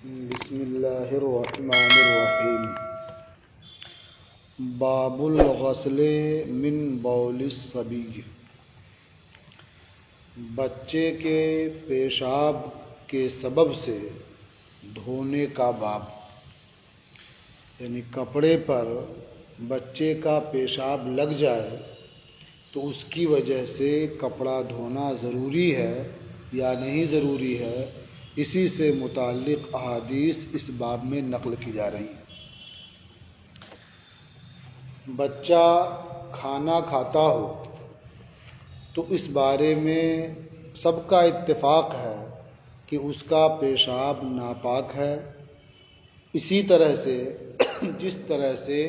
بسم اللہ الرحمن الرحیم۔ باب الغسل من بول الصبی، بچے کے پیشاب کے سبب سے دھونے کا باب، یعنی کپڑے پر بچے کا پیشاب لگ جائے تو اس کی وجہ سے کپڑا دھونا ضروری ہے یا نہیں ضروری ہے، اسی سے متعلق احادیث اس باب میں نقل کی جا رہی ہیں۔ بچہ کھانا کھاتا ہو تو اس بارے میں سب کا اتفاق ہے کہ اس کا پیشاب ناپاک ہے، اسی طرح سے جس طرح سے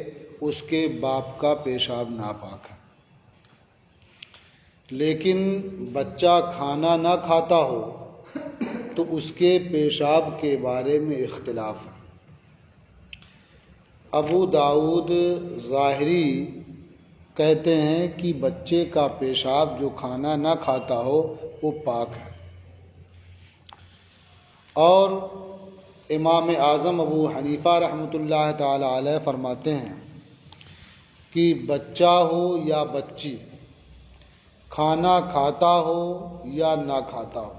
اس کے باپ کا پیشاب ناپاک ہے۔ لیکن بچہ کھانا نہ کھاتا ہو تو اس کے پیشاب کے بارے میں اختلاف ہے۔ ابو داؤد ظاہری کہتے ہیں کہ بچے کا پیشاب جو کھانا نہ کھاتا ہو وہ پاک ہے، اور امام اعظم ابو حنیفہ رحمۃ اللہ تعالی علیہ فرماتے ہیں کہ بچہ ہو یا بچی، کھانا کھاتا ہو یا نہ کھاتا ہو،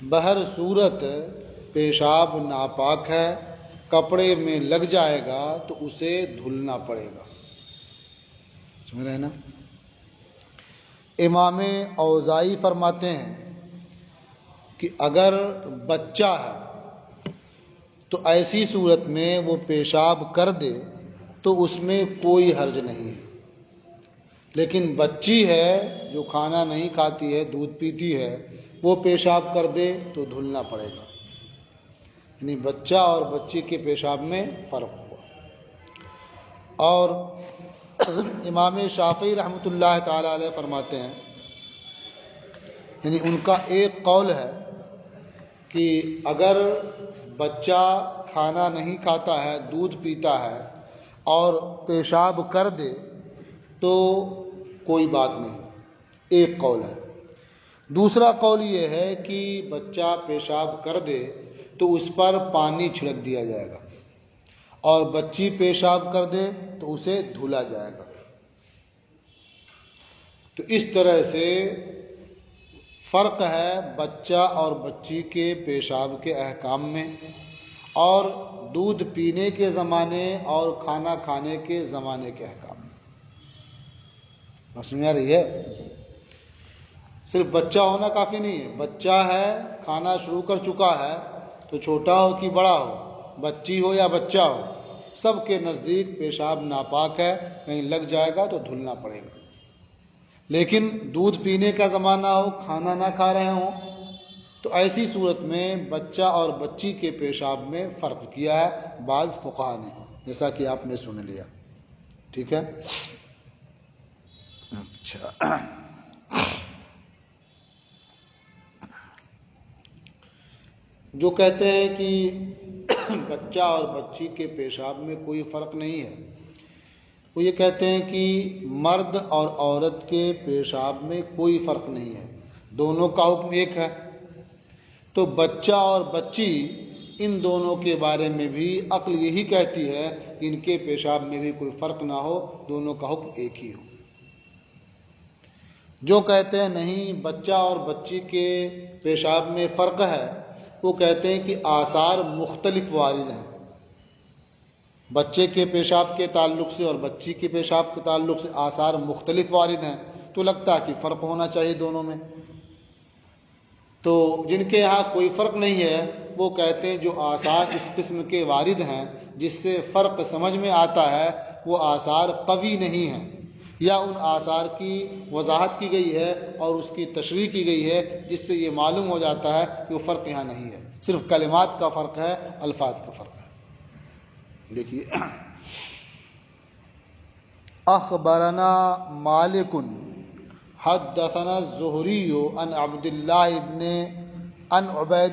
بہر صورت پیشاب ناپاک ہے، کپڑے میں لگ جائے گا تو اسے دھلنا پڑے گا۔ سمجھ رہے نا؟ امام اوزاعی فرماتے ہیں کہ اگر بچہ ہے تو ایسی صورت میں وہ پیشاب کر دے تو اس میں کوئی حرج نہیں ہے، لیکن بچی ہے جو کھانا نہیں کھاتی ہے، دودھ پیتی ہے، وہ پیشاب کر دے تو دھلنا پڑے گا۔ یعنی بچہ اور بچی کے پیشاب میں فرق ہوا۔ اور امام شافعی رحمۃ اللہ تعالی علیہ فرماتے ہیں، یعنی ان کا ایک قول ہے کہ اگر بچہ کھانا نہیں کھاتا ہے، دودھ پیتا ہے اور پیشاب کر دے تو کوئی بات نہیں، ایک قول ہے۔ دوسرا قول یہ ہے کہ بچہ پیشاب کر دے تو اس پر پانی چھڑک دیا جائے گا، اور بچی پیشاب کر دے تو اسے دھلا جائے گا۔ تو اس طرح سے فرق ہے بچہ اور بچی کے پیشاب کے احکام میں، اور دودھ پینے کے زمانے اور کھانا کھانے کے زمانے کے احکام میں۔ سمجھ آ رہی ہے؟ صرف بچہ ہونا کافی نہیں ہے، بچہ ہے، کھانا شروع کر چکا ہے، تو چھوٹا ہو کہ بڑا ہو، بچی ہو یا بچہ ہو، سب کے نزدیک پیشاب ناپاک ہے، کہیں لگ جائے گا تو دھلنا پڑے گا۔ لیکن دودھ پینے کا زمانہ ہو، کھانا نہ کھا رہے ہوں، تو ایسی صورت میں بچہ اور بچی کے پیشاب میں فرق کیا ہے بعض فقہا نے، جیسا کہ آپ نے سن لیا۔ ٹھیک ہے؟ اچھا، جو کہتے ہیں کہ بچہ اور بچی کے پیشاب میں کوئی فرق نہیں ہے، وہ یہ کہتے ہیں کہ مرد اور عورت کے پیشاب میں کوئی فرق نہیں ہے، دونوں کا حکم ایک ہے۔ تو بچہ اور بچی، ان دونوں کے بارے میں بھی عقل یہی کہتی ہے کہ ان کے پیشاب میں بھی کوئی فرق نہ ہو، دونوں کا حکم ایک ہی ہو۔ جو کہتے ہیں نہیں بچہ اور بچی کے پیشاب میں فرق ہے، وہ کہتے ہیں کہ آثار مختلف وارد ہیں، بچے کے پیشاب کے تعلق سے اور بچی کے پیشاب کے تعلق سے آثار مختلف وارد ہیں، تو لگتا ہے کہ فرق ہونا چاہیے دونوں میں۔ تو جن کے یہاں کوئی فرق نہیں ہے وہ کہتے ہیں جو آثار اس قسم کے وارد ہیں جس سے فرق سمجھ میں آتا ہے، وہ آثار قوی نہیں ہیں، یا ان آثار کی وضاحت کی گئی ہے اور اس کی تشریح کی گئی ہے جس سے یہ معلوم ہو جاتا ہے کہ وہ فرق یہاں نہیں ہے، صرف کلمات کا فرق ہے، الفاظ کا فرق ہے۔ دیکھیے، اخبرنا مالک حدثنا الزہری عن عبید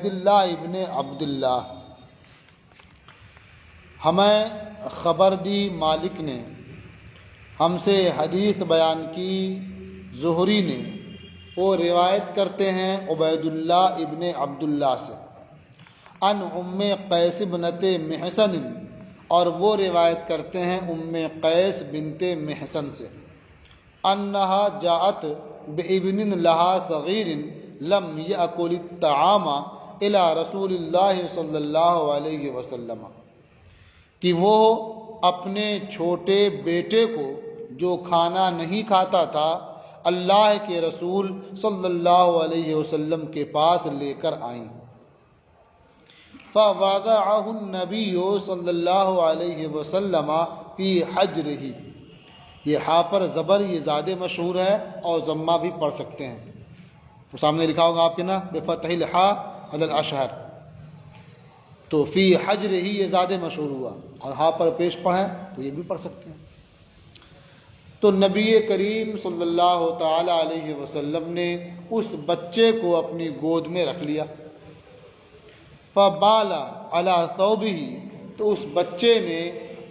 اللہ ابن عبد اللہ، ہمیں خبر دی مالک نے، ہم سے حدیث بیان کی زہری نے، وہ روایت کرتے ہیں عبید اللہ ابن عبد اللہ سے، ان ام قیس بنت محسن، اور وہ روایت کرتے ہیں ام قیس بنت محسن سے، انہا جاءت بابن لہا صغیر لم یأکل الطعام الی رسول اللہ صلی اللہ علیہ وسلم، کہ وہ اپنے چھوٹے بیٹے کو جو کھانا نہیں کھاتا تھا اللہ کے رسول صلی اللہ علیہ وسلم کے پاس لے کر آئیں۔ فوضعه النبی صلی اللہ علیہ وسلم فی حجرہ، یہ ہا پر زبر یہ زیادہ مشہور ہے اور ضمہ بھی پڑھ سکتے ہیں، تو سامنے لکھا ہوگا آپ کے نا بفتح الحا علی الاشہر، تو فی حجرہ یہ زیادہ مشہور ہوا، اور ہا پر پیش پڑھیں تو یہ بھی پڑھ سکتے ہیں۔ تو نبی کریم صلی اللہ تعالی علیہ وسلم نے اس بچے کو اپنی گود میں رکھ لیا، فبال علی ثوبہ، تو اس بچے نے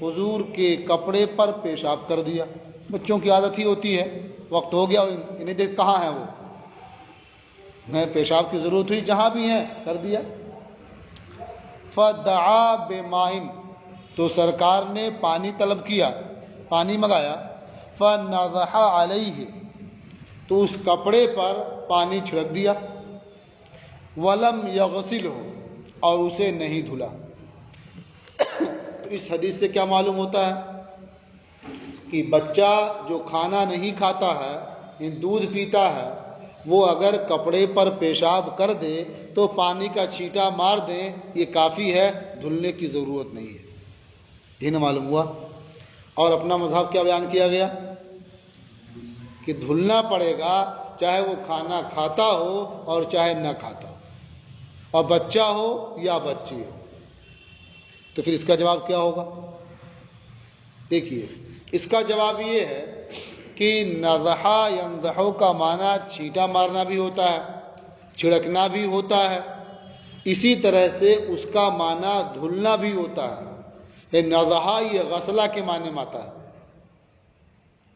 حضور کے کپڑے پر پیشاب کر دیا۔ بچوں کی عادت ہی ہوتی ہے، وقت ہو گیا انہیں دیکھ کہاں ہیں وہ، انہیں پیشاب کی ضرورت ہوئی جہاں بھی ہیں کر دیا۔ فدعا بماء، تو سرکار نے پانی طلب کیا، پانی منگایا، فنضح علیہ، تو اس کپڑے پر پانی چھڑک دیا، ولم یغسلہ، اور اسے نہیں دھلا۔ تو اس حدیث سے کیا معلوم ہوتا ہے کہ بچہ جو کھانا نہیں کھاتا ہے، دودھ پیتا ہے، وہ اگر کپڑے پر پیشاب کر دے تو پانی کا چھینٹا مار دیں، یہ کافی ہے، دھلنے کی ضرورت نہیں ہے۔ یہ نہ معلوم ہوا۔ اور اپنا مذہب کیا بیان کیا گیا کہ دھلنا پڑے گا، چاہے وہ کھانا کھاتا ہو اور چاہے نہ کھاتا ہو، اور بچہ ہو یا بچی ہو۔ تو پھر اس کا جواب کیا ہوگا؟ دیکھیے، اس کا جواب یہ ہے کہ نضحا ینضحو کا معنی چھینٹا مارنا بھی ہوتا ہے، چھڑکنا بھی ہوتا ہے، اسی طرح سے اس کا معنی دھلنا بھی ہوتا ہے۔ یہ نضحا یہ غسلہ کے معنی میں آتا ہے،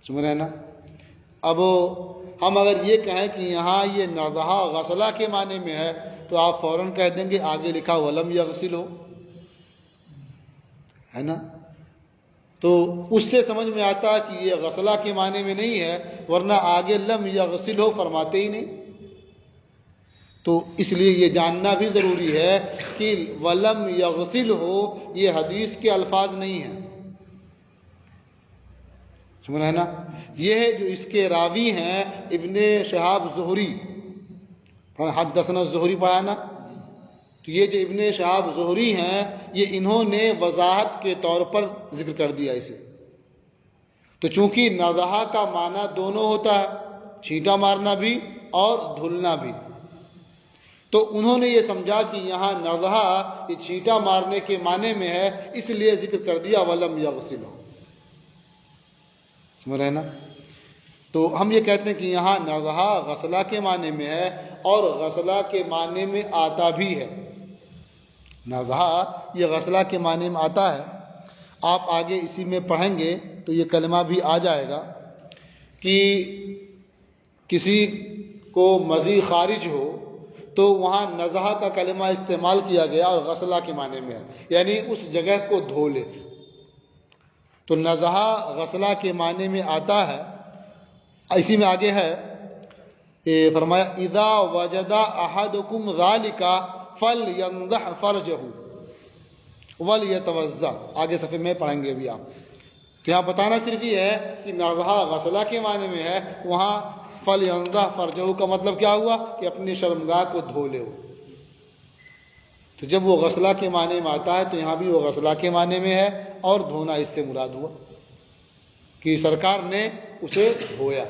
سمجھ رہے ہیں نا؟ اب ہم اگر یہ کہیں کہ یہاں یہ نضحا غسلہ کے معنی میں ہے تو آپ فوراً کہہ دیں گے آگے لکھا ولم یغسل ہو، ہے نا؟ تو اس سے سمجھ میں آتا ہے کہ یہ غسلہ کے معنی میں نہیں ہے، ورنہ آگے لم یغسل ہو فرماتے ہی نہیں۔ تو اس لیے یہ جاننا بھی ضروری ہے کہ ولم یغسل ہو یہ حدیث کے الفاظ نہیں ہیں، سمجھ رہے ہیں نا؟ یہ جو اس کے راوی ہیں ابن شہاب زہری، حدثنا الزہری پڑھا نا، تو یہ جو ابن شہاب زہری ہیں یہ انہوں نے وضاحت کے طور پر ذکر کر دیا اسے۔ تو چونکہ نضحا کا معنی دونوں ہوتا ہے، چھینٹا مارنا بھی اور دھلنا بھی، تو انہوں نے یہ سمجھا کہ یہاں نضحا یہ چھینٹا مارنے کے معنی میں ہے، اس لیے ذکر کر دیا ولم یغسلہ، سمجھ رہے ہیں نا؟ تو ہم یہ کہتے ہیں کہ یہاں نضحا غسلہ کے معنی میں ہے اور غسلہ کے معنی میں آتا بھی ہے، نضحا یہ غسلہ کے معنی میں آتا ہے۔ آپ آگے اسی میں پڑھیں گے تو یہ کلمہ بھی آ جائے گا کہ کسی کو مزی خارج ہو تو وہاں نضحا کا کلمہ استعمال کیا گیا اور غسلہ کے معنی میں ہے، یعنی اس جگہ کو دھو لے، تو نضحا غسلہ کے معنی میں آتا ہے۔ اسی میں آگے ہے فرمایا اذا وجد احدکم ذالک فلینضح فرجہ ولیتوضا، آگے صفحے میں پڑھیں گے ابھی آپ۔ تو یہاں بتانا صرف یہ ہے کہ نضحا غسلہ کے معنی میں ہے، وہاں فلینضح فرجہ کا مطلب کیا ہوا کہ اپنی شرمگاہ کو دھو لے۔ تو جب وہ غسلہ کے معنی میں آتا ہے تو یہاں بھی وہ غسلہ کے معنی میں ہے، اور دھونا اس سے مراد ہوا کہ سرکار نے اسے دھویا،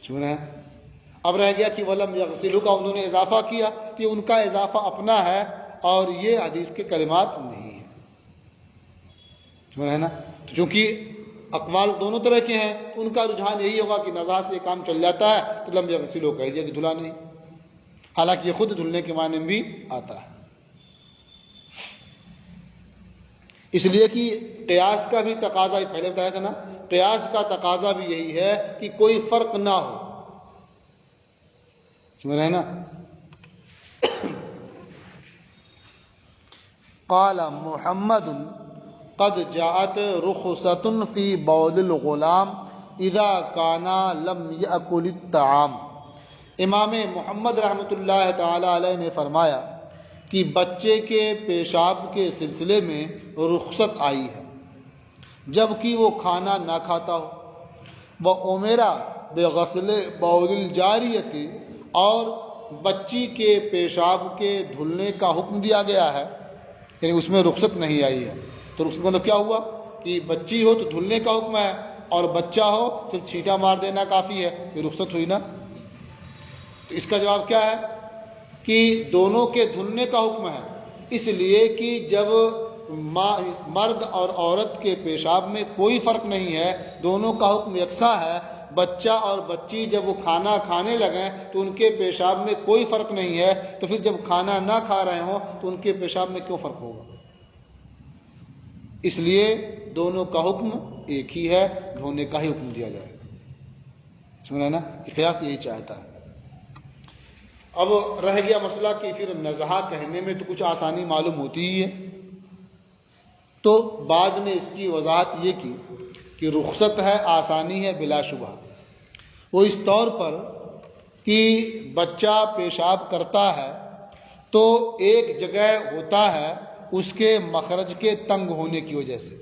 سن رہے ہیں؟ اب رہ گیا کہ ولم یغسلہ کا انہوں نے اضافہ کیا، کہ ان کا اضافہ اپنا ہے اور یہ حدیث کے کلمات نہیں ہیں، سمجھ رہے ہیں نا؟ تو چونکہ اقوال دونوں طرح کے ہیں تو ان کا رجحان یہی ہوگا کہ نضحا سے کام چل جاتا ہے تو لم یغسلہ کہہ دیا کہ دھلا نہیں، حالانکہ یہ خود دھلنے کے معنی میں بھی آتا ہے۔ اس لیے کہ قیاس کا بھی تقاضا، پہلے بتایا تھا نا، قیاس کا تقاضا بھی یہی ہے کہ کوئی فرق نہ ہو، سمجھ رہے ہیں نا؟ قال محمد قد جاءت رخصۃ فی بول الغلام اذا کان لم یأکل الطعام۔ امام محمد رحمۃ اللہ تعالی علیہ نے فرمایا کہ بچے کے پیشاب کے سلسلے میں رخصت آئی ہے جب کہ وہ کھانا نہ کھاتا ہو۔ وَأُمِرَ بِغَسْلِ بَوْلِ الْجَارِيَةِ، اور بچی کے پیشاب کے دھلنے کا حکم دیا گیا ہے، یعنی اس میں رخصت نہیں آئی ہے۔ تو رخصت کا مطلب کیا ہوا کہ بچی ہو تو دھلنے کا حکم ہے، اور بچہ ہو صرف چھینٹا مار دینا کافی ہے، یہ رخصت ہوئی نا۔ تو اس کا جواب کیا ہے کہ دونوں کے دھلنے کا حکم ہے، اس لیے کہ جب مرد اور عورت کے پیشاب میں کوئی فرق نہیں ہے، دونوں کا حکم یکساں ہے۔ بچہ اور بچی جب وہ کھانا کھانے لگیں تو ان کے پیشاب میں کوئی فرق نہیں ہے، تو پھر جب کھانا نہ کھا رہے ہوں تو ان کے پیشاب میں کیوں فرق ہوگا؟ اس لیے دونوں کا حکم ایک ہی ہے، دھونے کا ہی حکم دیا جائے گا۔ سمجھا نا؟ قیاس یہی چاہتا ہے۔ اب رہ گیا مسئلہ کہ پھر نزہہ کہنے میں تو کچھ آسانی معلوم ہوتی ہی ہے، تو بعض نے اس کی وضاحت یہ کی کہ رخصت ہے، آسانی ہے بلا شبہ۔ وہ اس طور پر کہ بچہ پیشاب کرتا ہے تو ایک جگہ ہوتا ہے اس کے مخرج کے تنگ ہونے کی وجہ سے،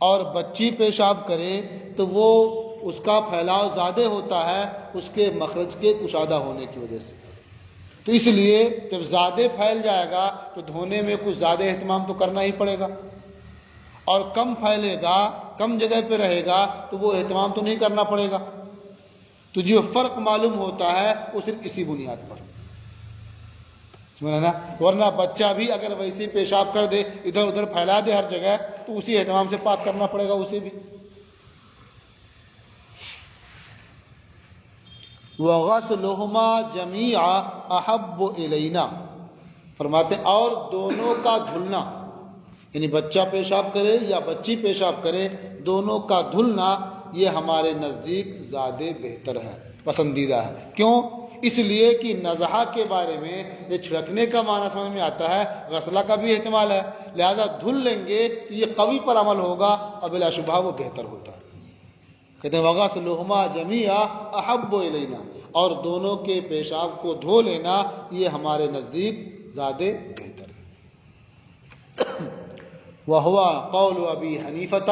اور بچی پیشاب کرے تو وہ اس کا پھیلاؤ زیادہ ہوتا ہے اس کے مخرج کے کشادہ ہونے کی وجہ سے۔ تو اس لیے جب زیادہ پھیل جائے گا تو دھونے میں کچھ زیادہ اہتمام تو کرنا ہی پڑے گا، اور کم پھیلے گا، کم جگہ پہ رہے گا تو وہ اہتمام تو نہیں کرنا پڑے گا۔ تو جو فرق معلوم ہوتا ہے وہ صرف اسی بنیاد پر، سمجھا نا؟ ورنہ بچہ بھی اگر ویسے پیشاب کر دے، ادھر ادھر پھیلا دے ہر جگہ، تو اسی اہتمام سے پاک کرنا پڑے گا اسے بھی۔ وَغَسْلُهُمَا جَمِيعًا أَحَبُّ إِلَيْنَا، فرماتے ہیں اور دونوں کا دھلنا، یعنی بچہ پیشاب کرے یا بچی پیشاب کرے، دونوں کا دھلنا یہ ہمارے نزدیک زیادہ بہتر ہے، پسندیدہ ہے۔ کیوں؟ اس لیے کہ نزہہ کے بارے میں یہ چھڑکنے کا معنی سمجھ میں آتا ہے، غسلہ کا بھی احتمال ہے، لہذا دھل لیں گے تو یہ قوی پر عمل ہوگا اور بلا شبہ وہ بہتر ہوتا ہے۔ کہتے ہیں وَغَسْلُهُمَا جَمِيعًا أَحَبُّ إِلَيْنَا، اور دونوں کے پیشاب کو دھو لینا یہ ہمارے نزدیک زیادہ بہتر ہے۔ وَهُوَ قَوْلُ أَبِي حَنِيفَةَ،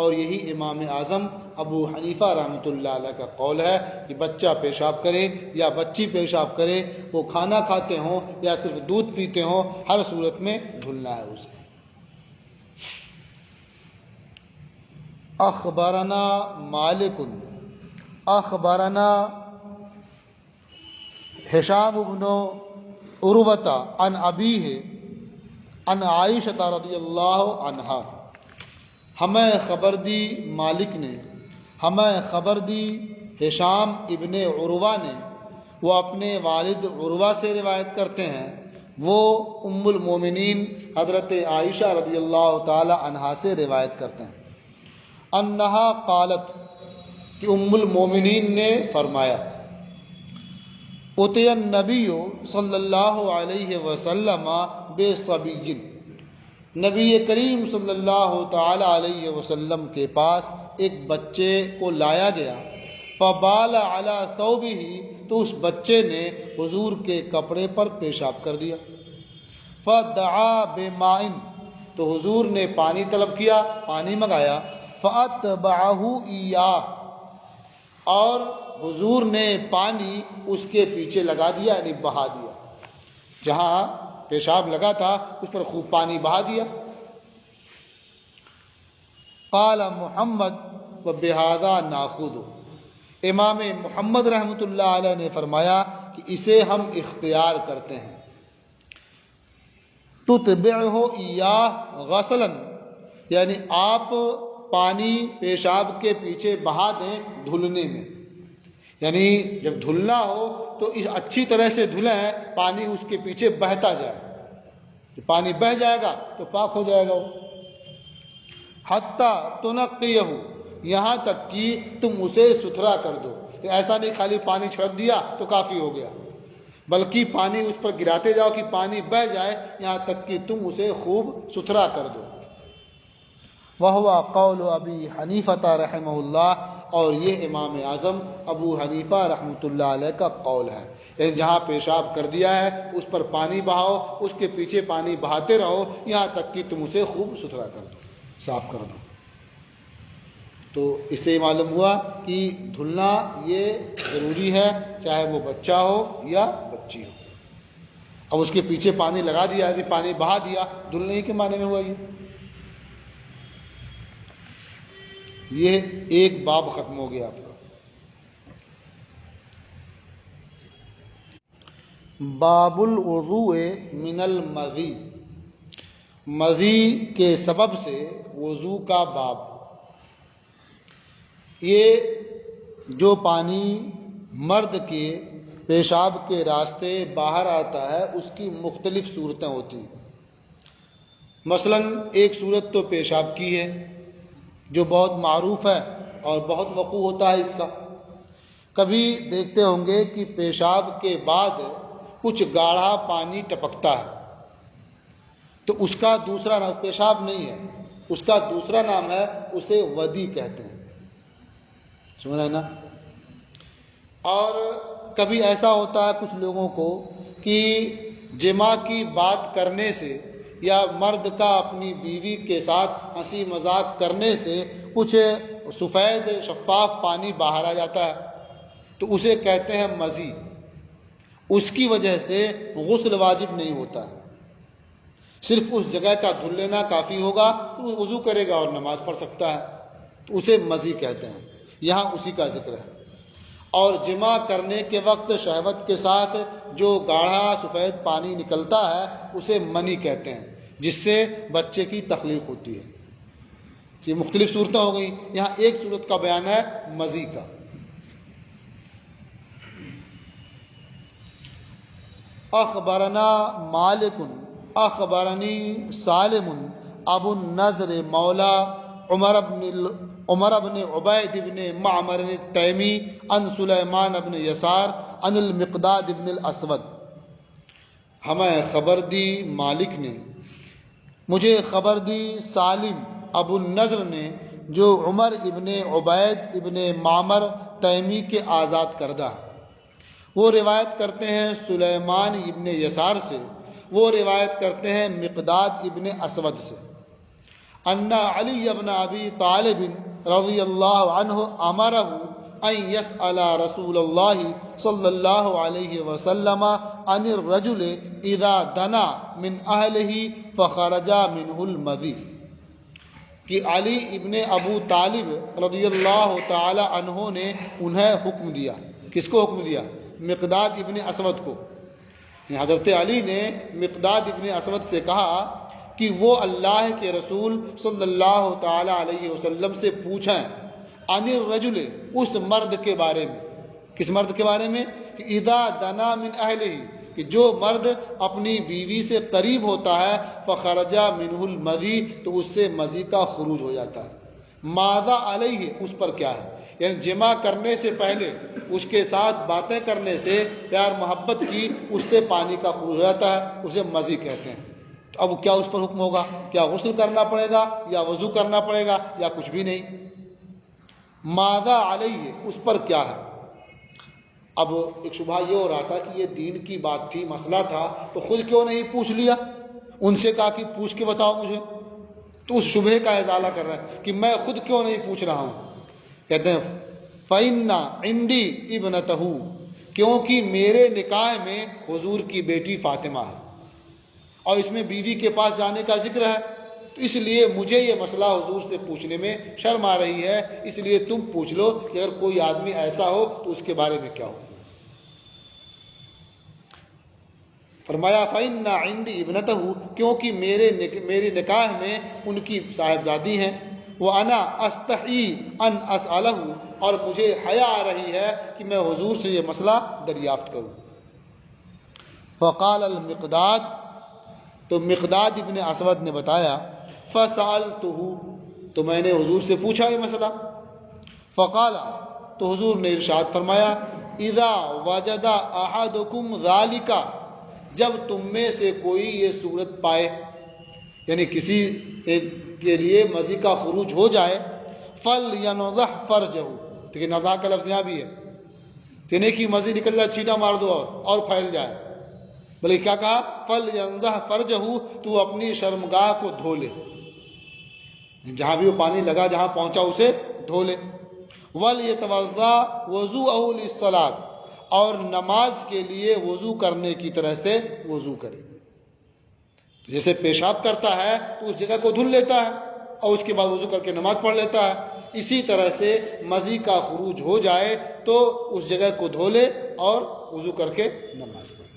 اور یہی امام اعظم ابو حنیفہ رحمۃ اللہ علیہ کا قول ہے کہ بچہ پیشاب کرے یا بچی پیشاب کرے، وہ کھانا کھاتے ہوں یا صرف دودھ پیتے ہوں، ہر صورت میں دھلنا ہے اسے۔ اخبرنا مالک اخبرنا ہشام بن عروۃ عن ابیہ عن عائشہ رضی اللہ عنہا، ہمیں خبر دی مالک نے، ہمیں خبر دی ہشام ابن عروہ نے، وہ اپنے والد عروہ سے روایت کرتے ہیں، وہ ام المومنین حضرت عائشہ رضی اللہ تعالی عنہا سے روایت کرتے ہیں، انہا قالت، کہ ام المومنین نے فرمایا، اتی النبی صلی اللہ علیہ وسلم بصبی، نبی کریم صلی اللہ تعالی علیہ وسلم کے پاس ایک بچے کو لایا گیا، فبال علی ثوبہ، تو اس بچے نے حضور کے کپڑے پر پیشاب کر دیا، فدعا بماء، تو حضور نے پانی طلب کیا، پانی منگایا، فاتبعہ ایاہ، اور حضور نے پانی اس کے پیچھے لگا دیا، یعنی بہا دیا، جہاں پیشاب لگا تھا اس پر خوب پانی بہا دیا۔ قال محمد وبہذا ناخذ، امام محمد رحمۃ اللہ علیہ نے فرمایا کہ اسے ہم اختیار کرتے ہیں، تتبعہ ایاہ غسلا، یعنی آپ پانی پیشاب کے پیچھے بہا دیں دھلنے میں، یعنی جب دھلنا ہو تو اچھی طرح سے دھلیں، پانی اس کے پیچھے بہتا جائے، جب پانی بہہ جائے گا تو پاک ہو جائے گا وہ، حتیٰ تنقیہ، یہاں تک کہ تم اسے ستھرا کر دو، ایسا نہیں خالی پانی چھڑک دیا تو کافی ہو گیا، بلکہ پانی اس پر گراتے جاؤ کہ پانی بہہ جائے یہاں تک کہ تم اسے خوب ستھرا کر دو۔ وہو قول ابی حنیفہ رحمہ اللہ، اور یہ امام اعظم ابو حنیفہ رحمۃ اللہ علیہ کا قول ہے، یعنی جہاں پیشاب کر دیا ہے اس پر پانی بہاؤ، اس کے پیچھے پانی بہاتے رہو یہاں تک کہ تم اسے خوب ستھرا کر دو، صاف کر دو۔ تو اس سے معلوم ہوا کہ دھلنا یہ ضروری ہے، چاہے وہ بچہ ہو یا بچی ہو۔ اب اس کے پیچھے پانی لگا دیا، یعنی پانی بہا دیا، دھلنے کے معنی میں ہوا یہ ایک باب ختم ہو گیا آپ کا۔ باب الوضوء من المذی، مذی کے سبب سے وضو کا باب۔ یہ جو پانی مرد کے پیشاب کے راستے باہر آتا ہے اس کی مختلف صورتیں ہوتی ہیں۔ مثلا ایک صورت تو پیشاب کی ہے جو بہت معروف ہے اور بہت وقوع ہوتا ہے اس کا۔ کبھی دیکھتے ہوں گے کہ پیشاب کے بعد کچھ گاڑھا پانی ٹپکتا ہے، تو اس کا دوسرا نام پیشاب نہیں ہے، اس کا دوسرا نام ہے، اسے ودی کہتے ہیں، سمجھ رہے نا۔ اور کبھی ایسا ہوتا ہے کچھ لوگوں کو کہ جماع کی بات کرنے سے یا مرد کا اپنی بیوی کے ساتھ ہنسی مذاق کرنے سے کچھ سفید شفاف پانی باہر آ جاتا ہے، تو اسے کہتے ہیں مذی۔ اس کی وجہ سے غسل واجب نہیں ہوتا ہے، صرف اس جگہ کا دھل لینا کافی ہوگا، تو وہ وضو کرے گا اور نماز پڑھ سکتا ہے، تو اسے مذی کہتے ہیں، یہاں اسی کا ذکر ہے۔ اور جماع کرنے کے وقت شہوت کے ساتھ جو گاڑھا سفید پانی نکلتا ہے اسے منی کہتے ہیں، جس سے بچے کی تخلیق ہوتی ہے۔ یہ مختلف صورتیں ہو گئی، یہاں ایک صورت کا بیان ہے مذی کا۔ اخبرنا مالک اخبرنی سالم ابو النضر مولا عمر بن عبید بن معمر التیمی عن سلیمان بن یسار عن المقداد بن الاسود۔ ہمیں خبر دی مالک نے، مجھے خبر دی سالم ابو النضر نے، جو عمر ابن عبید ابن معمر تیمی کے آزاد کردہ، وہ روایت کرتے ہیں سلیمان ابن یسار سے، وہ روایت کرتے ہیں مقداد ابن اسود سے، ان علی ابن ابی طالب رضی اللہ عنہ امرہ ان یسأل رسول اللہ صلی اللہ علیہ وسلم عن الرجل اذا دنا من اہلہ فخرج منہ المذی، کہ علی ابن ابو طالب رضی اللہ تعالی عنہ نے انہیں حکم دیا، کس کو حکم دیا؟ مقداد ابن اسود کو۔ حضرت علی نے مقداد ابن اسود سے کہا کہ وہ اللہ کے رسول صلی اللہ تعالی علیہ وسلم سے پوچھیں عن الرجل، اس مرد کے بارے میں۔ کس مرد کے بارے میں؟ کہ اذا دنا من اہلہ، کہ جو مرد اپنی بیوی سے قریب ہوتا ہے فخرج منہ المذی، تو اس سے مذی کا خروج ہو جاتا ہے۔ ماذا علیہ، اس پر کیا ہے؟ یعنی جمع کرنے سے پہلے اس کے ساتھ باتیں کرنے سے، پیار محبت کی، اس سے پانی کا خروج ہو جاتا ہے، اسے مذی کہتے ہیں۔ تو اب کیا اس پر حکم ہوگا؟ کیا غسل کرنا پڑے گا یا وضو کرنا پڑے گا یا کچھ بھی نہیں؟ ماذا علیہ، اس پر کیا ہے؟ اب ایک شبہ یہ ہو رہا تھا کہ یہ دین کی بات تھی، مسئلہ تھا، تو خود کیوں نہیں پوچھ لیا؟ ان سے کہا کہ پوچھ کے بتاؤ مجھے، تو اس شبہ کا ازالہ کر رہا ہے کہ میں خود کیوں نہیں پوچھ رہا ہوں۔ کہتے ہیں فَإِنَّ عِنْدِي ابْنَتَهُ، کیونکہ میرے نکاح میں حضور کی بیٹی فاطمہ ہے، اور اس میں بیوی کے پاس جانے کا ذکر ہے، تو اس لیے مجھے یہ مسئلہ حضور سے پوچھنے میں شرم آ رہی ہے، اس لیے تم پوچھ لو کہ اگر کوئی آدمی ایسا ہو تو اس کے بارے میں کیا ہو۔ فرمایا فَإِنَّ عِنْدِي ابْنَتَهُ، کیونکہ میرے نکاح میں ان کی صاحبزادی ہیں، وَأَنَا أَسْتَحْيِي أَنْ أَسْأَلَهُ، اور مجھے حیا آ رہی ہے کہ میں حضور سے یہ مسئلہ دریافت کروں۔ فقال المقداد، تو مقداد ابن اسود نے بتایا، فسألته، تو میں نے حضور سے پوچھا یہ مسئلہ۔ فقال، تو حضور نے ارشاد فرمایا، اذا وجد احدکم ذالک، جب تم میں سے کوئی یہ صورت پائے، یعنی کسی کے لیے مزی کا خروج ہو جائے، فَلْيَنْضَحْ فَرْجَهُ، لیکن نضح کا لفظ یہاں بھی ہے، چنے کی مزی نکل جائے چھینٹا مار دو اور پھیل جائے، بلکہ کیا کہا؟ فَلْيَنْضَحْ فَرْجَهُ، تو اپنی شرمگاہ کو دھو لے، جہاں بھی وہ پانی لگا جہاں پہنچا اسے دھو لے۔ وَلْيَتَوَضَّأْ وُضُوءَهُ لِلصَّلَاةِ، اور نماز کے لیے وضو کرنے کی طرح سے وضو کرے۔ جیسے پیشاب کرتا ہے تو اس جگہ کو دھل لیتا ہے اور اس کے بعد وضو کر کے نماز پڑھ لیتا ہے، اسی طرح سے مزی کا خروج ہو جائے تو اس جگہ کو دھو لے اور وضو کر کے نماز پڑھے۔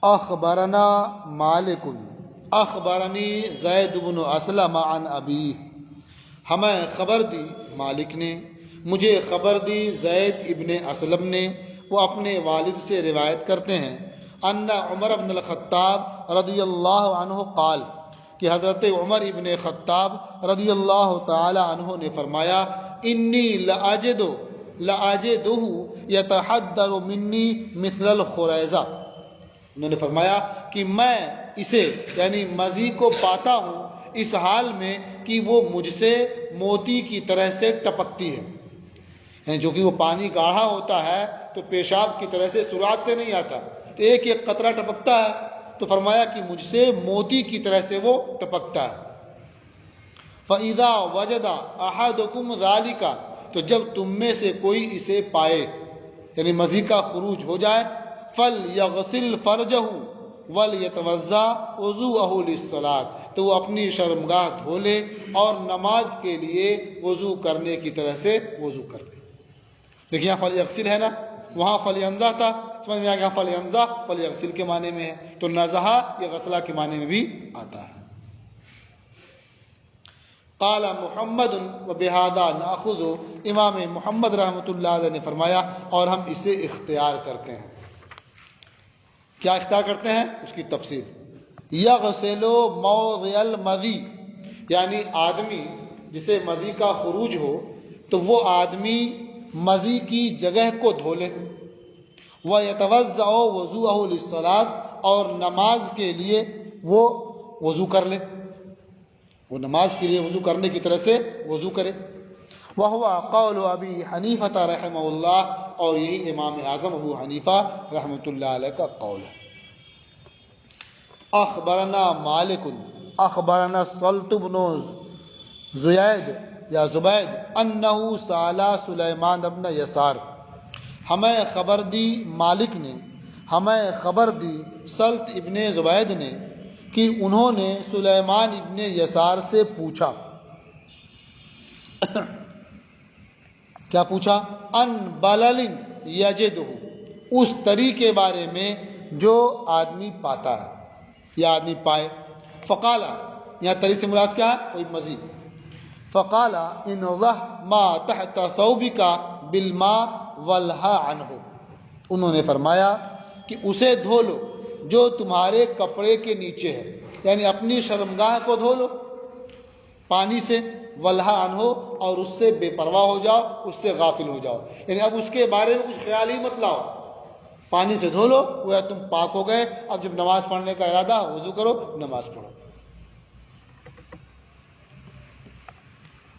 اخبرنا مالک اخبرنی زید بن اسلم عن ابی، ہمیں خبر دی مالک نے، مجھے خبر دی زید ابن اسلم نے، وہ اپنے والد سے روایت کرتے ہیں، ان عمر بن الخطاب رضی اللہ عنہ قال، کہ حضرت عمر ابن خطاب رضی اللہ تعالی عنہ نے فرمایا، انی لأجدہ یتحدر منی مثل الخریزہ، انہوں نے فرمایا کہ میں اسے یعنی مزی کو پاتا ہوں اس حال میں کہ وہ مجھ سے موتی کی طرح سے ٹپکتی ہے، یعنی جو کہ وہ پانی گاڑھا ہوتا ہے تو پیشاب کی طرح سے سرعت سے نہیں آتا، تو ایک ایک قطرہ ٹپکتا ہے، تو فرمایا کہ مجھ سے موتی کی طرح سے وہ ٹپکتا ہے۔ فَإِذَا وَجَدَ أَحَدُكُمْ ذَلِكَ، تو جب تم میں سے کوئی اسے پائے یعنی مزی کا خروج ہو جائے، فَلْيَغْسِلْ فَرْجَهُ وَلْيَتَوَضَّأْ وُضُوءَهُ لِلصَّلَاةِ، تو وہ اپنی شرمگاہ دھو لے اور نماز کے لیے وضو کرنے کی طرح سے وضو کر لے۔ دیکھیں یہاں فَلْيَغْسِلْ ہے نا، وہاں فَلْيَنْضَحْ تھا، سمجھ میں آ گیا فَلْيَنْضَحْ فَلْيَغْسِلْ کے معنی میں ہے، تو نضحہ یا غسلہ کے معنی میں بھی آتا ہے۔ قال محمد وبہذا ناخذ، امام محمد رحمۃ اللہ علیہ نے فرمایا اور ہم اسے اختیار کرتے ہیں۔ کیا اختیار کرتے ہیں؟ اس کی تفسیر، یغسل موضع المذی، یعنی آدمی جسے مزی کا خروج ہو تو وہ آدمی مزی کی جگہ کو دھو لے، وَيَتَوَضَّأُ وُضُوءَهُ لِلصَّلَاةِ، اور نماز کے لیے وہ وضو کر لے، وہ نماز کے لیے وضو کرنے کی طرح سے وضو کرے۔ وَهُوَ قَوْلُ أَبِي حَنِيفَةَ رحمہ اللہ، اور یہی امام اعظم ابو حنیفہ رحمۃ اللہ علیہ کا قول ہے۔ اخبرنا مالک اخبرنا الصلت بن زید یا زبید انہ سأل سلیمان بن یسار، ہمیں خبر دی مالک نے، ہمیں خبر دی سلط ابن زبید نے کہ انہوں نے سلیمان ابن یسار سے پوچھا، کیا پوچھا؟ ان بلل یجدہ، اس طری کے بارے میں جو آدمی پاتا ہے یا آدمی پائے۔ فقال، یہاں طری سے مراد کیا ہے؟ کوئی مزید۔ فقال انضح ما تحت ثوبک بالماء والہا عنہ، انہوں نے فرمایا کہ اسے دھو لو جو تمہارے کپڑے کے نیچے ہے، یعنی اپنی شرمگاہ کو دھو لو پانی سے، والہا عنہ، اور اس سے بے پرواہ ہو جاؤ، اس سے غافل ہو جاؤ، یعنی اب اس کے بارے میں کچھ خیال ہی مت لاؤ، پانی سے دھو لو، وہ تم پاک ہو گئے، اب جب نماز پڑھنے کا ارادہ وضو کرو، نماز پڑھو۔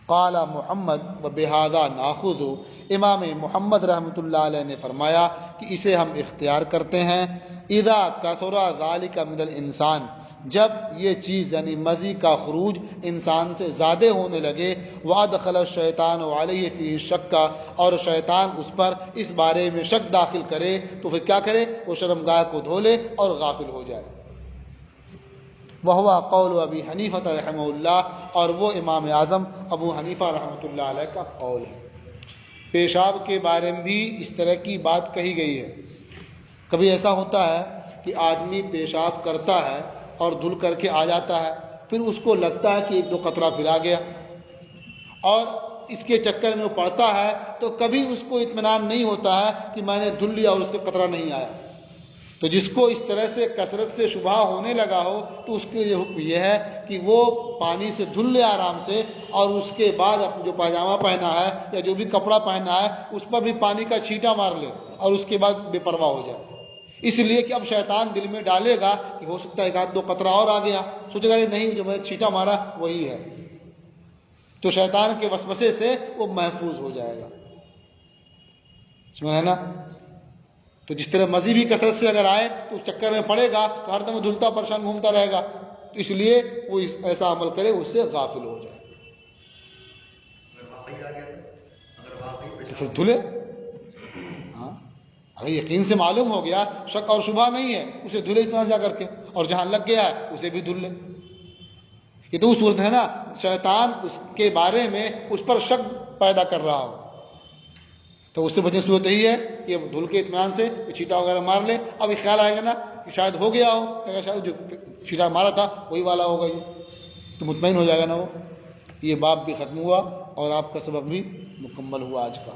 قال محمد وبہذا ناخذ، امام محمد رحمۃ اللہ علیہ نے فرمایا کہ اسے ہم اختیار کرتے ہیں، اذا کثر ذلک من الانسان، جب یہ چیز یعنی مزی کا خروج انسان سے زیادہ ہونے لگے، وادخل الشیطان علیہ فیہ شک، اور شیطان اس پر اس بارے میں شک داخل کرے، تو پھر کیا کرے؟ وہ شرمگاہ کو دھو لے اور غافل ہو جائے۔ وہو قول ابی حنیفہ رحمہ اللہ، اور وہ امام اعظم ابو حنیفہ رحمۃ اللہ علیہ کا قول ہے۔ پیشاب کے بارے میں بھی اس طرح کی بات کہی گئی ہے۔ کبھی ایسا ہوتا ہے کہ آدمی پیشاب کرتا ہے اور دھل کر کے آ جاتا ہے، پھر اس کو لگتا ہے کہ ایک دو قطرہ پھر آ گیا، اور اس کے چکر میں وہ پڑتا ہے تو کبھی اس کو اطمینان نہیں ہوتا ہے کہ میں نے دھل لیا اور اس کے قطرہ نہیں آیا، تو جس کو اس طرح سے کثرت سے شبہ ہونے لگا ہو تو اس کے لیے حکم یہ ہے کہ وہ پانی سے دھل لے آرام سے، اور اس کے بعد جو پاجامہ پہنا ہے یا جو بھی کپڑا پہنا ہے اس پر بھی پانی کا چھینٹا مار لے، اور اس کے بعد بے پرواہ ہو جائے۔ اس لیے کہ اب شیطان دل میں ڈالے گا کہ ہو سکتا ہے ایک آدھ دو قطرہ اور آ گیا، سوچے گا نہیں جو میں نے چھینٹا مارا وہی ہے، تو شیطان کے وسوسے سے وہ محفوظ ہو جائے گا۔ سمجھا ہے نا؟ تو جس طرح مزید بھی کثرت سے اگر آئے تو اس چکر میں پڑے گا تو ہر دم دھلتا پریشان گھومتا رہے گا، تو اس لیے وہ ایسا عمل کرے اس سے غافل ہو جائے، تو پھر دھلے۔ ہاں اگر یقین سے معلوم ہو گیا، شک اور شبہ نہیں ہے، اسے دھلے اتنا جا کر کے، اور جہاں لگ گیا ہے اسے بھی دھل لے۔ یہ تو وہ صورت ہے نا شیطان اس کے بارے میں اس پر شک پیدا کر رہا ہو، تو اس سے بچنے کی صورت یہی ہے کہ دھل کے اطمینان سے چھینٹا وغیرہ مار لے۔ اب یہ خیال آئے گا نا کہ شاید ہو گیا ہو، کہ شاید جو چھینٹا مارا تھا وہی والا ہوگا، یہ تو مطمئن ہو جائے گا نا وہ۔ یہ باب بھی ختم ہوا اور آپ کا سبق بھی مکمل ہوا آج کا۔